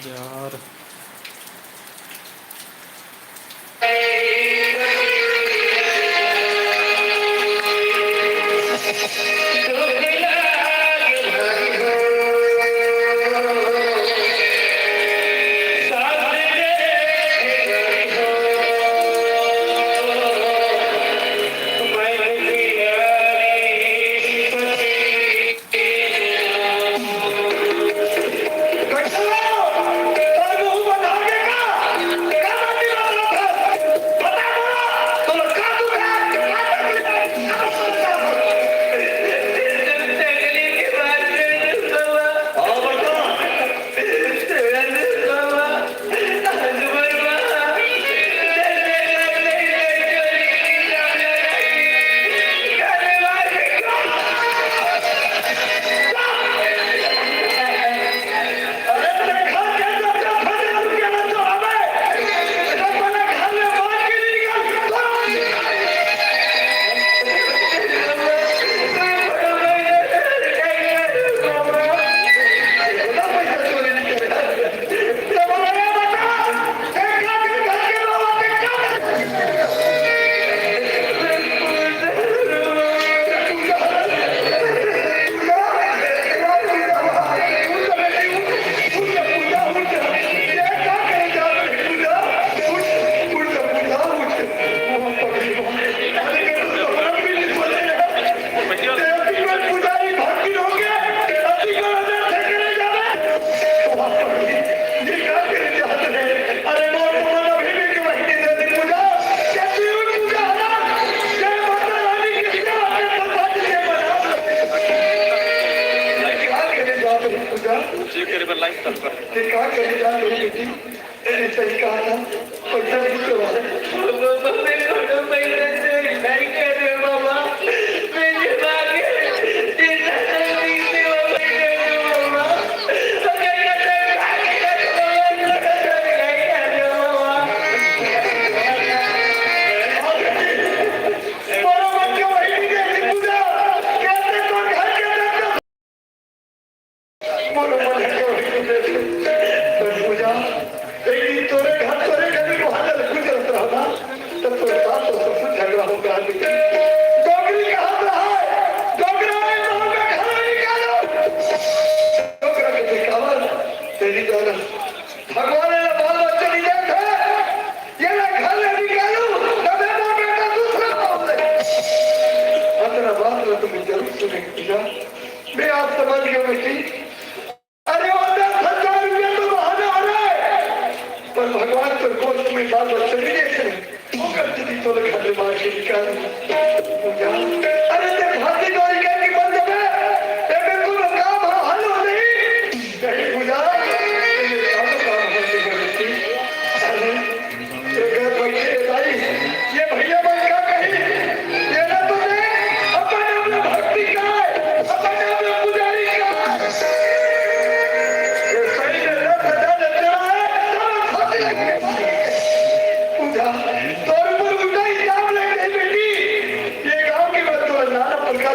यार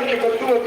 के बच्चों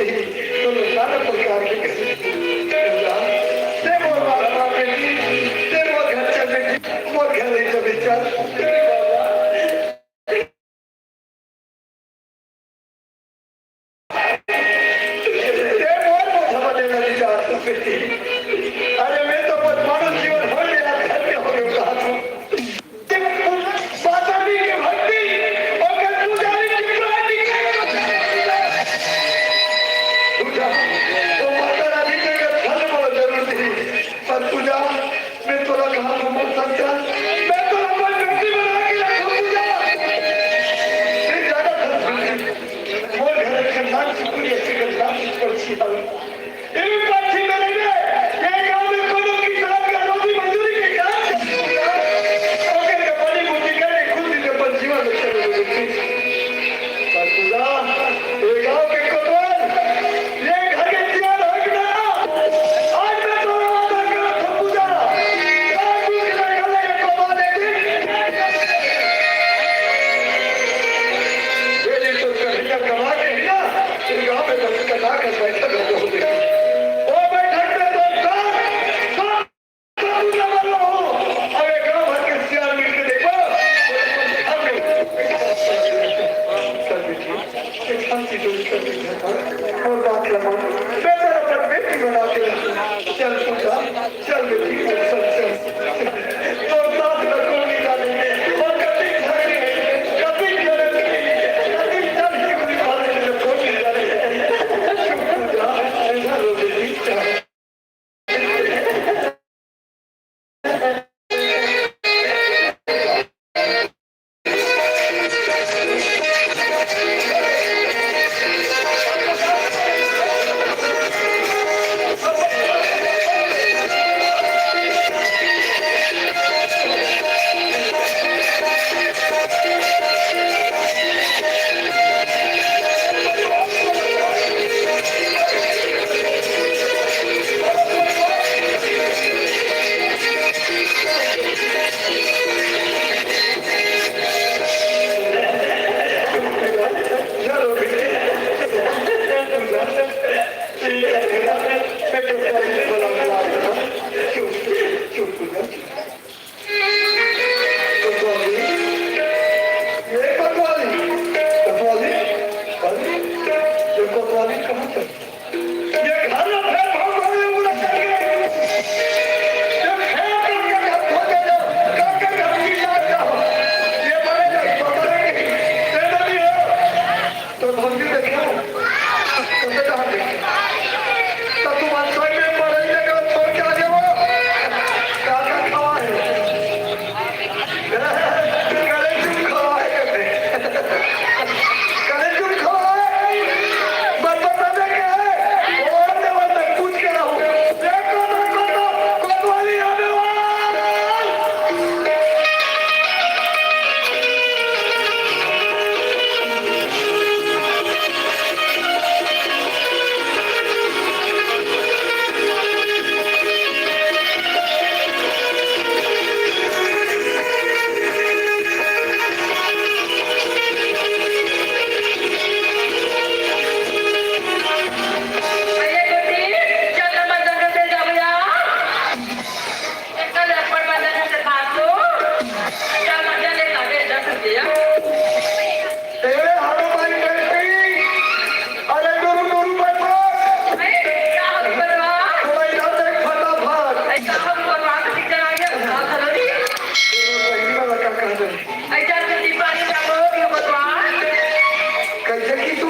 कैसे की तू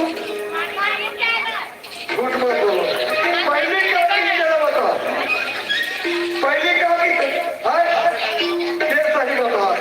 झूठ मत बोलो। पहले क्या की जरा बताओ, पहले क्या की ये सही बताओ।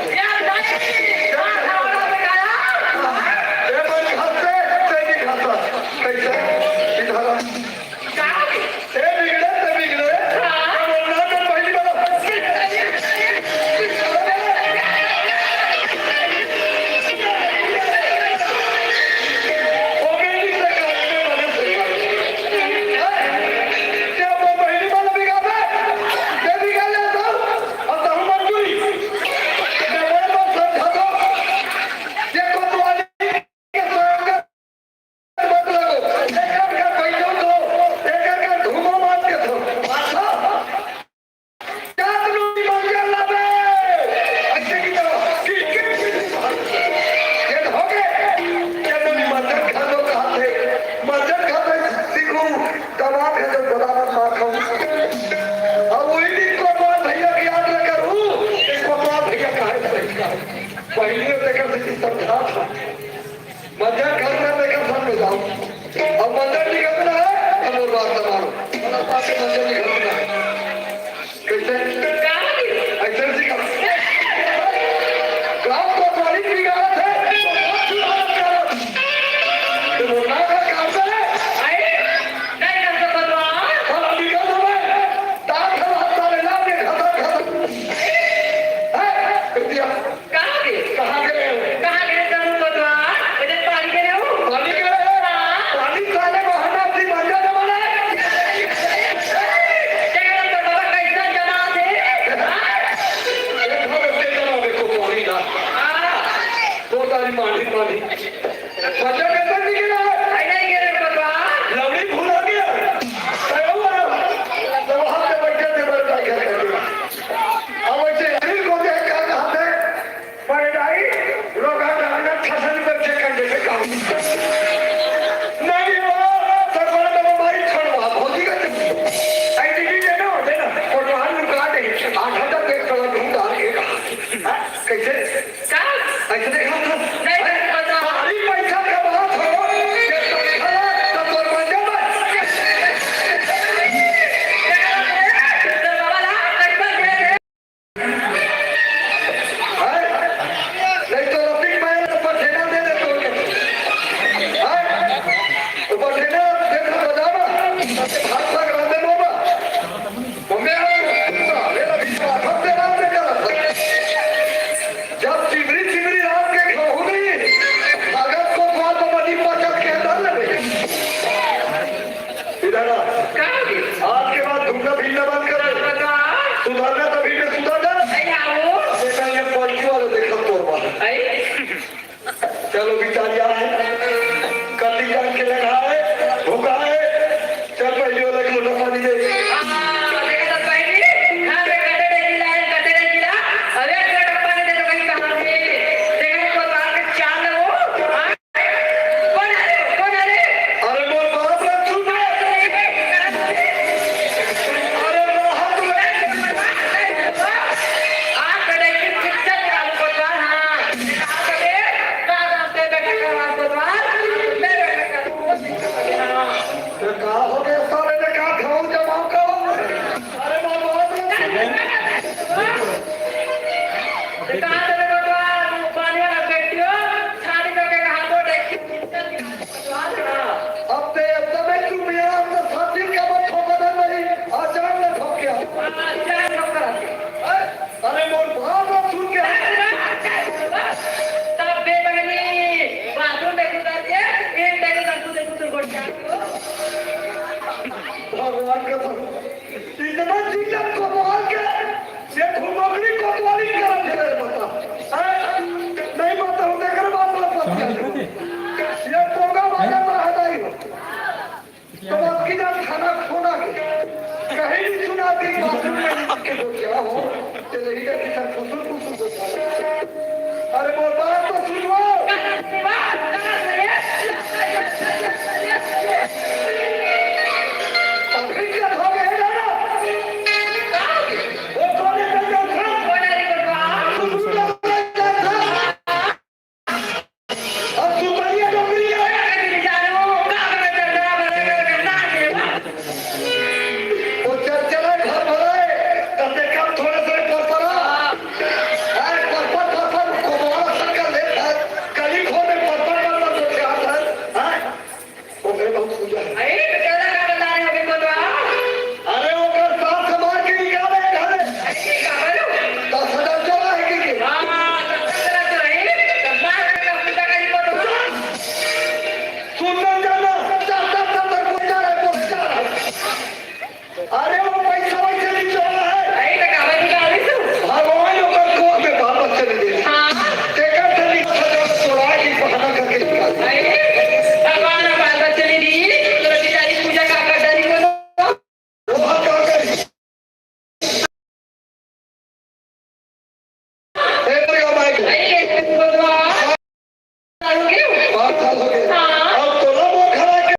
साल हो गए? 5 साल हो गए। हाँ। अब तोला मोर खड़ा के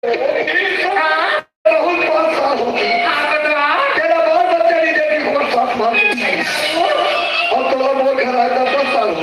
हाँ। राहुल 5 साल हो गए। हाँ बतवा। तेरा बाल बच्चे नहीं देती घोड़ साथ मार और तोला मोर खड़ा है 10 साल हो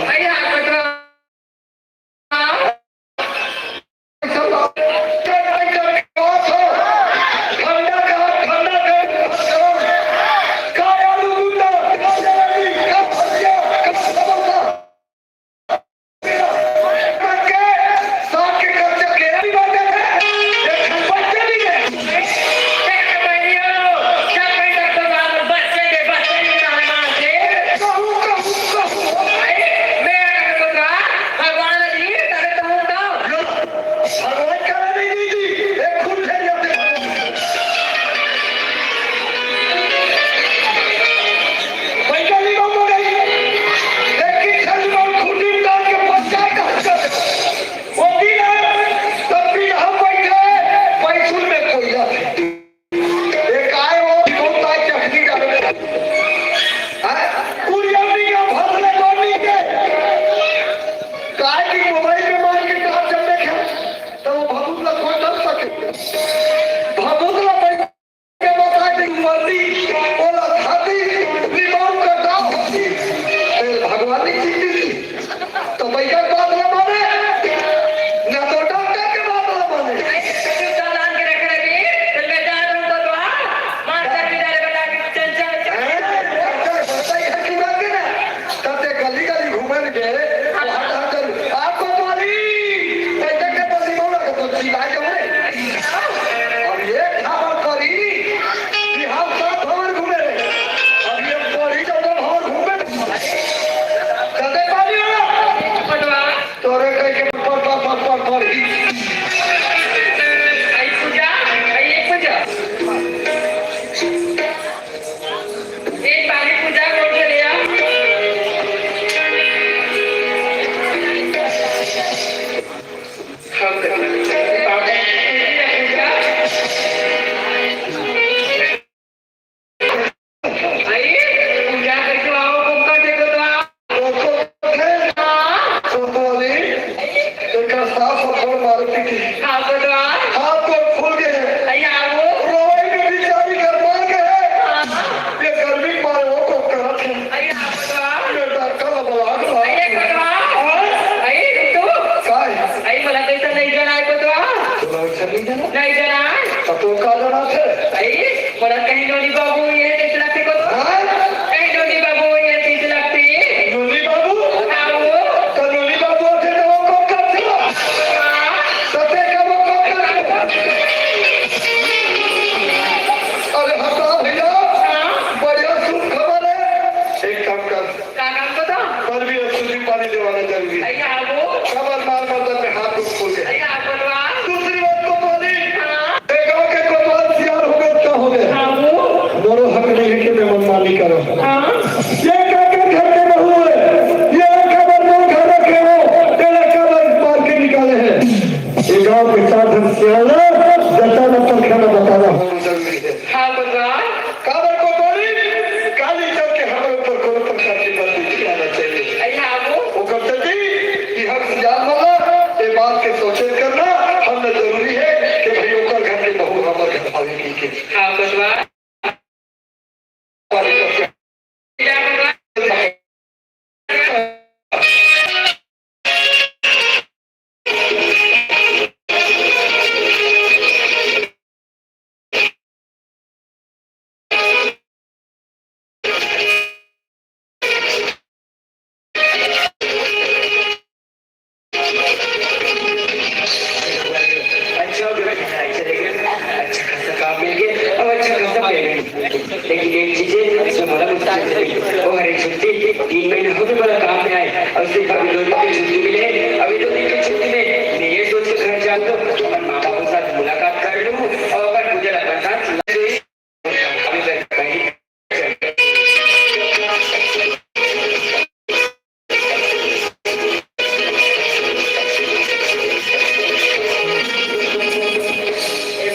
अरे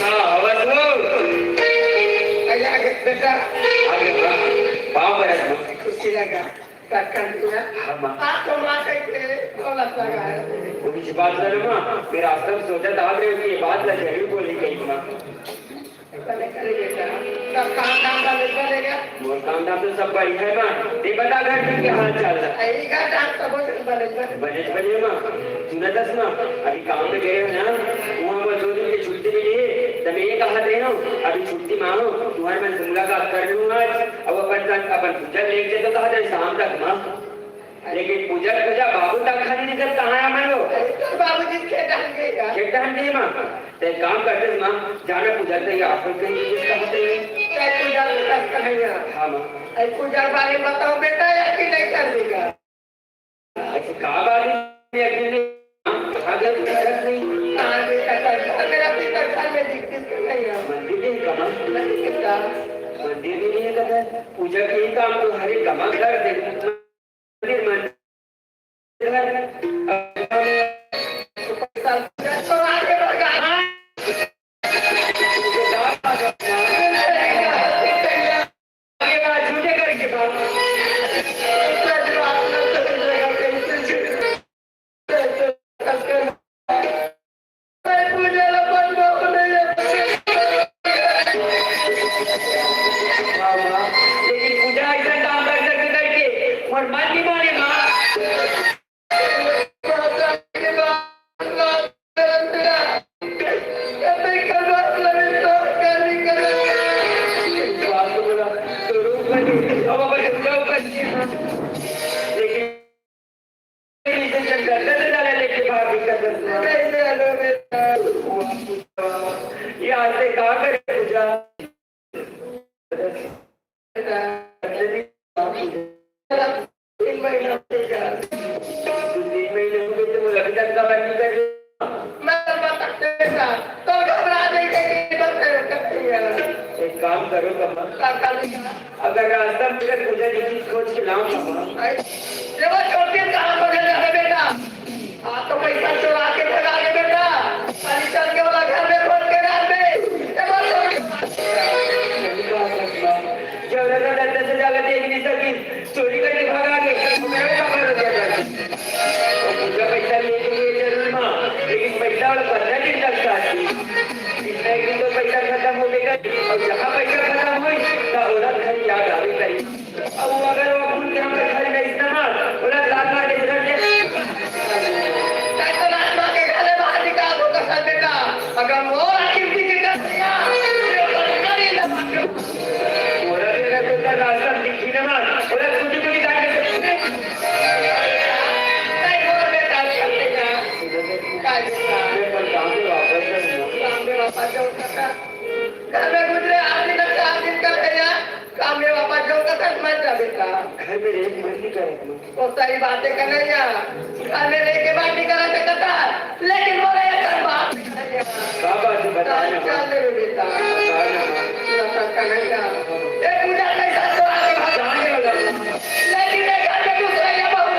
हाँ बतवा। लगा काटना हाँ माँ आज तो माँ कहते दौलत लगा है वो किसी बात ना माँ मेरा आज तक सोचा था आप कि ये बात ना जरूर बोली गई माँ पहले करे बेटा सब काम धाम का लेगा मोर काम धाम तो सब बढ़िया है माँ ये बता घर में क्या हाल चाल रहा है यही का काम सब बनेगा बजे माँ सुना दस माँ अभी काम पे गए हो ना वहाँ वो 2 दिन की छुट्टी मिली है तब ये कहा थे ना अभी छुट्टी मांगो तुम्हारे मन से मुलाकात कर लूँ आज अब अपन पूजा लेके तो कहा था शाम तक माँ लेकिन पूजा बाबू तक खाली नहीं करता कहाँ है वो बाबूजी खेतान गया खेतान नहीं माँ ते काम करते माँ जाना पूजा ते आप कहीं किसका होते क्या पूजा करता है हाँ माँ ऐ पूजा बारे में बताओ बेटा या कि नहीं कर देगा ऐसे कहा बात है अकेले अगर नहीं हाँ बेटा करता मेरा पिता घर में दिक्कत नहीं है मंदिर नहीं कमा नहीं कितना मंदिर भी नहीं करता पूजा के ही काम तो हर एक कमा कर दे मंदिर तो आगे बढ़ गया झूठे करके लेकिन पूजा ऐसा काम कर सकते करके और मन नहीं माने माँ काम करो अगर रास्ता में पूजा जी खोज के लाऊं जब छोटे काम बदल है बेटा हाँ तो पैसा चुरा के भगा के बेटा अली चल के वाला घर में खोल के डाल दे जब रजा से जाकर देख नहीं सकी चोरी करके भगा के पूजा पैसा लेके जरूर माँ लेकिन पैसा और 15 दिन तक साथी इतना एक दिन तो पैसा खत्म हो गया और जहाँ पैसा खत्म हुई तो औरत घर याद आ गई अब वो अगर वो फूल के हमारे घर में इस्तेमाल औरत लाल मार के घर तो रास्ता के घर बाहर निकाल दो कसर बेटा अगर वो आखिर की कर दिया औरत का रास्ता दिखी ना मार औरत कुछ कुछ घर में गुजरे 8 दिन 4 दिन का भैया काम में वापस जाओ तो मत जा बेटा घर में रेत मस्ती करे तो सारी बातें करने जा घर में रह के बात नहीं करा सकता लेकिन वो रहे कर बात बाबा जी बताना चल दे बेटा कन्हैया ये पूजा कैसा तो आगे जाने वाला लेकिन ये घर में दूसरा या बहुत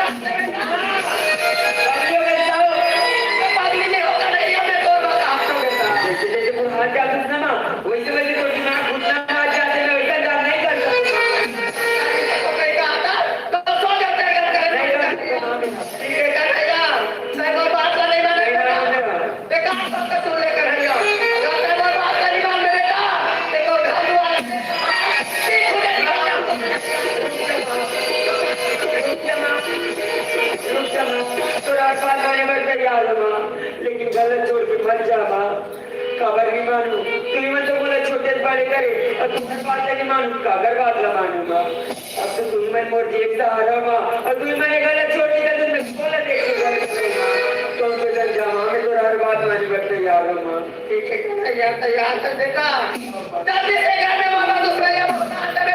पागली नहीं होगा नहीं हमें तो बता आप तो बेटा जैसे हाथ जादू ना माँ वैसे वैसे तो दिमाग घुटना हाथ जाते हैं वैसा काम नहीं कर सकते तो कहीं कहा था तो सो जाते हैं ठीक है कन्हैया मैं कोई बात नहीं मानेगा देखा तो तू लेकर है अगर मैं कोई बात नहीं मान बेटा देखो घर वाले लेकिन गलत छोड़ के मत जा माँ खबर नहीं मानू तुम्हें मत तो बोला छोटे बड़े करे और तुम्हें बात नहीं मानू कागर बात ना मानू माँ अब तो तुम्हें मैं मोर जेब से आ रहा माँ और तुम्हें मैंने गलत छोड़ दिया तुमने बोला देखिए तुम तो डर जा माँ मैं तो हर बात मानी बच्चे यार माँ ठीक है कन्हैया तैयार कर देता जल्दी से घर में मामा दूसरा या बता दे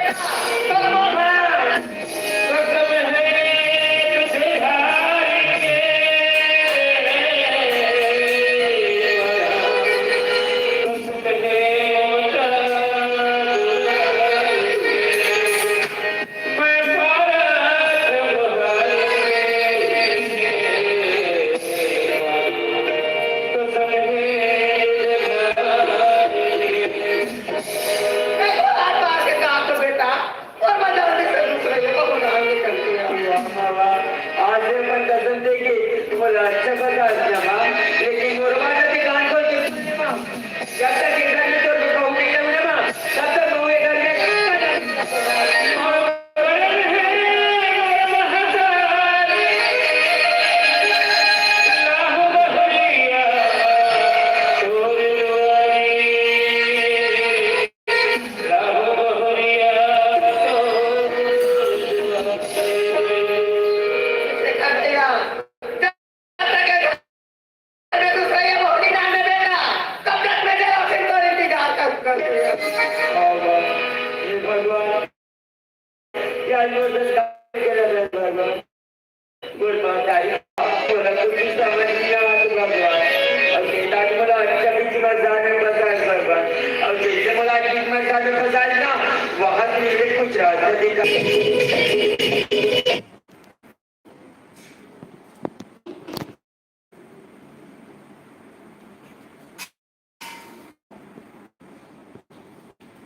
बेटा चलो जब तक एक घर में तो बहू नहीं लगने माँ तब तक बहू एक घर में इसे कर देगा जब तक ये घर में दूसरा ये बहू नहीं डालने देगा तब तक मैं तेरा फिर तो इंतजार कर भगवान क्या मदद करे भगवान गुड माताई बोला कुछ समझ नहीं आ तो भगवान अब बेटा की बोला अच्छा भी मत जाने बताए भगवान अब जैसे बोला कि मत जाने बताए ना वहां से कुछ रास्ता देखा